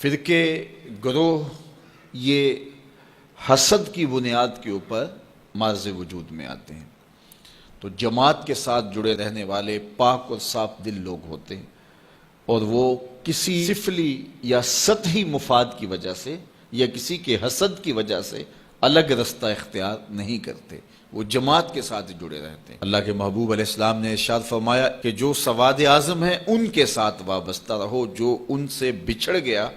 فرقے گروہ یہ حسد کی بنیاد کے اوپر معرض وجود میں آتے ہیں، تو جماعت کے ساتھ جڑے رہنے والے پاک اور صاف دل لوگ ہوتے ہیں، اور وہ کسی سفلی یا سطحی مفاد کی وجہ سے یا کسی کے حسد کی وجہ سے الگ رستہ اختیار نہیں کرتے، وہ جماعت کے ساتھ جڑے رہتے ہیں۔ اللہ کے محبوب علیہ السلام نے ارشاد فرمایا کہ جو سواد اعظم ہیں ان کے ساتھ وابستہ رہو، جو ان سے بچھڑ گیا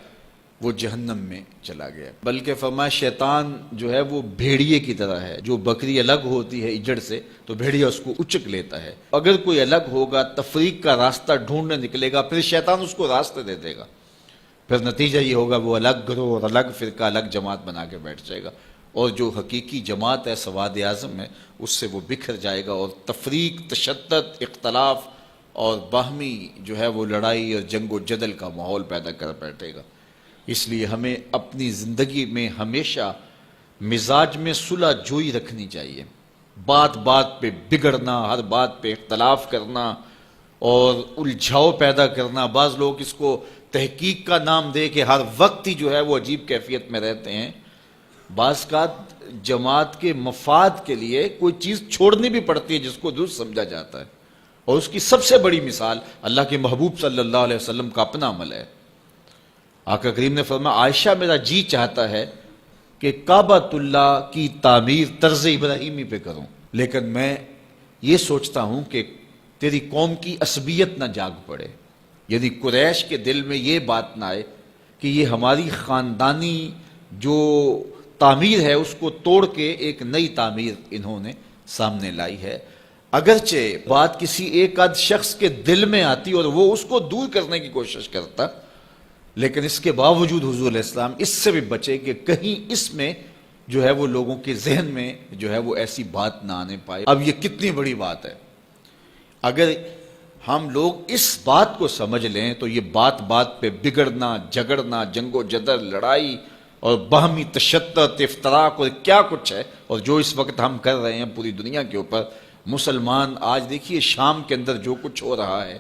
وہ جہنم میں چلا گیا۔ بلکہ فرمایا شیطان جو ہے وہ بھیڑیے کی طرح ہے، جو بکری الگ ہوتی ہے اجڑ سے تو بھیڑیا اس کو اچک لیتا ہے، اگر کوئی الگ ہوگا تفریق کا راستہ ڈھونڈنے نکلے گا، پھر شیطان اس کو راستے دے دے گا، پھر نتیجہ یہ ہوگا وہ الگ گروہ اور الگ فرقہ الگ جماعت بنا کے بیٹھ جائے گا، اور جو حقیقی جماعت ہے سواد اعظم ہے اس سے وہ بکھر جائے گا، اور تفریق، تشدد، اختلاف اور باہمی جو ہے وہ لڑائی اور جنگ و جدل کا ماحول پیدا کر بیٹھے گا۔ اس لیے ہمیں اپنی زندگی میں ہمیشہ مزاج میں صلح جوئی رکھنی چاہیے، بات بات پہ بگڑنا، ہر بات پہ اختلاف کرنا اور الجھاؤ پیدا کرنا، بعض لوگ اس کو تحقیق کا نام دے کہ ہر وقت ہی جو ہے وہ عجیب کیفیت میں رہتے ہیں۔ بعض کا جماعت کے مفاد کے لیے کوئی چیز چھوڑنی بھی پڑتی ہے جس کو درست سمجھا جاتا ہے، اور اس کی سب سے بڑی مثال اللہ کے محبوب صلی اللہ علیہ وسلم کا اپنا عمل ہے۔ آقا کریم نے فرمایا عائشہ میرا جی چاہتا ہے کہ کعبۃ اللہ کی تعمیر طرز ابراہیمی پہ کروں، لیکن میں یہ سوچتا ہوں کہ تیری قوم کی عصبیت نہ جاگ پڑے، یعنی قریش کے دل میں یہ بات نہ آئے کہ یہ ہماری خاندانی جو تعمیر ہے اس کو توڑ کے ایک نئی تعمیر انہوں نے سامنے لائی ہے۔ اگرچہ بات کسی ایک آدھ شخص کے دل میں آتی اور وہ اس کو دور کرنے کی کوشش کرتا، لیکن اس کے باوجود حضور علیہ السلام اس سے بھی بچے کہ کہیں اس میں جو ہے وہ لوگوں کے ذہن میں جو ہے وہ ایسی بات نہ آنے پائے۔ اب یہ کتنی بڑی بات ہے، اگر ہم لوگ اس بات کو سمجھ لیں تو یہ بات بات پہ بگڑنا، جھگڑنا، جنگ و جدل، لڑائی اور باہمی تشدد، افتراق اور کیا کچھ ہے، اور جو اس وقت ہم کر رہے ہیں پوری دنیا کے اوپر، مسلمان آج دیکھیے شام کے اندر جو کچھ ہو رہا ہے،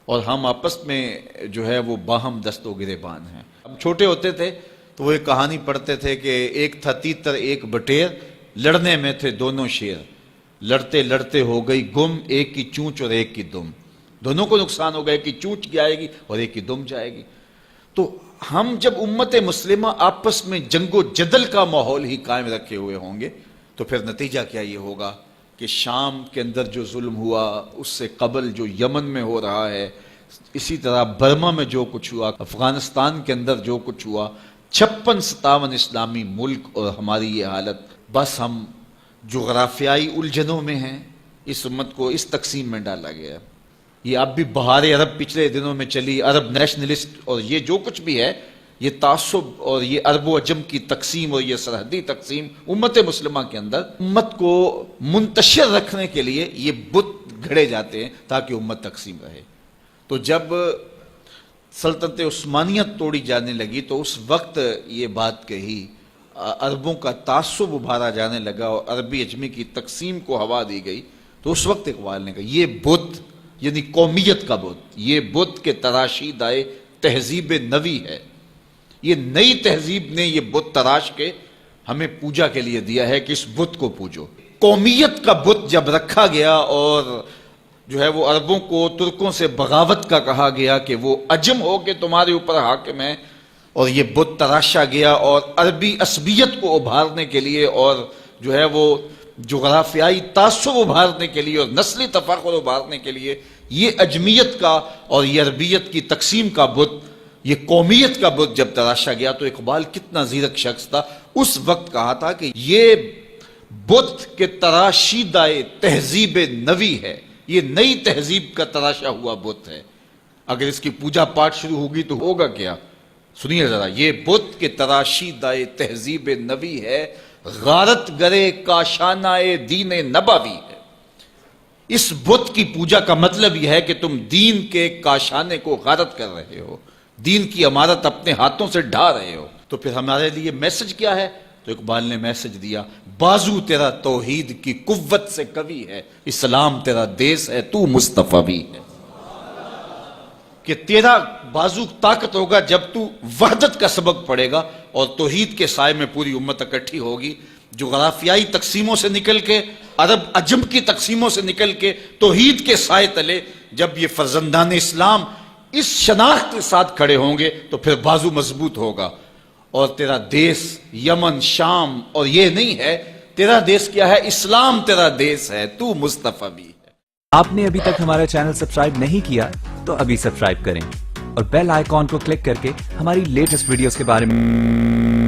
اور ہم آپس میں جو ہے وہ باہم دست و گریبان ہیں۔ ہم چھوٹے ہوتے تھے تو وہ ایک کہانی پڑھتے تھے کہ ایک تھا تیتر ایک بٹیر، لڑنے میں تھے دونوں شیر، لڑتے لڑتے ہو گئی گم، ایک کی چونچ اور ایک کی دم، دونوں کو نقصان ہو گیا، ایک کی چونچ جائے گی اور ایک کی دم جائے گی۔ تو ہم جب امت مسلمہ آپس میں جنگ و جدل کا ماحول ہی قائم رکھے ہوئے ہوں گے تو پھر نتیجہ کیا یہ ہوگا کہ شام کے اندر جو ظلم ہوا، اس سے قبل جو یمن میں ہو رہا ہے، اسی طرح برما میں جو کچھ ہوا، افغانستان کے اندر جو کچھ ہوا، 56-57 اسلامی ملک اور ہماری یہ حالت، بس ہم جغرافیائی الجھنوں میں ہیں۔ اس امت کو اس تقسیم میں ڈالا گیا ہے۔ یہ اب بھی بہار عرب پچھلے دنوں میں چلی، عرب نیشنلسٹ اور یہ جو کچھ بھی ہے، یہ تعصب اور یہ عرب و عجم کی تقسیم اور یہ سرحدی تقسیم امت مسلمہ کے اندر امت کو منتشر رکھنے کے لیے یہ بت گھڑے جاتے ہیں تاکہ امت تقسیم رہے۔ تو جب سلطنت عثمانیہ توڑی جانے لگی تو اس وقت یہ بات کہی، عربوں کا تعصب ابھارا جانے لگا اور عربی عجمی کی تقسیم کو ہوا دی گئی، تو اس وقت اقبال نے کہا یہ بت یعنی قومیت کا بت، یہ بت کے تراشید آئے تہذیب نوی ہے، یہ نئی تہذیب نے یہ بت تراش کے ہمیں پوجا کے لیے دیا ہے کہ اس بت کو پوجو۔ قومیت کا بت جب رکھا گیا اور جو ہے وہ عربوں کو ترکوں سے بغاوت کا کہا گیا کہ وہ عجم ہو کے تمہارے اوپر حاکم ہے، اور یہ بت تراشا گیا اور عربی عصبیت کو ابھارنے کے لیے اور جو ہے وہ جغرافیائی تعصب ابھارنے کے لیے اور نسلی تفاخر ابھارنے کے لیے یہ عجمیت کا اور یہ عربیت کی تقسیم کا بت، یہ قومیت کا بت جب تراشا گیا تو اقبال کتنا زیرک شخص تھا، اس وقت کہا تھا کہ یہ بت کے تراشیدہ تہذیب نوی ہے، یہ نئی تہذیب کا تراشا ہوا بت ہے، اگر اس کی پوجا پاٹ شروع ہوگی تو ہوگا کیا؟ سنیے ذرا، یہ بت کے تراشیدہ تہذیب نوی ہے، غارت گرے کاشانہ دین نبوی ہے۔ اس بت کی پوجا کا مطلب یہ ہے کہ تم دین کے کاشانے کو غارت کر رہے ہو، دین کی عمارت اپنے ہاتھوں سے ڈھا رہے ہو۔ تو پھر ہمارے لیے میسج کیا ہے؟ تو اقبال نے میسج دیا، بازو تیرا توحید کی قوت سے قوی ہے، اسلام تیرا دیس ہے، تو مصطفی ہے۔ کہ تیرا بازو طاقت ہوگا جب تو وحدت کا سبق پڑھے گا اور توحید کے سائے میں پوری امت اکٹھی ہوگی. جغرافیائی تقسیموں سے نکل کے، عرب عجم کی تقسیموں سے نکل کے توحید کے سائے تلے جب یہ فرزندان اسلام اس شناخت کے ساتھ کھڑے ہوں گے تو پھر بازو مضبوط ہوگا. اور تیرا دیس یمن، شام اور یہ نہیں ہے، تیرا دیس کیا ہے؟ اسلام تیرا دیس ہے، تو مصطفیٰ بھی ہے. آپ نے ابھی تک ہمارا چینل سبسکرائب نہیں کیا تو ابھی سبسکرائب کریں اور بیل آئیکن کو کلک کر کے ہماری لیٹسٹ ویڈیوز کے بارے میں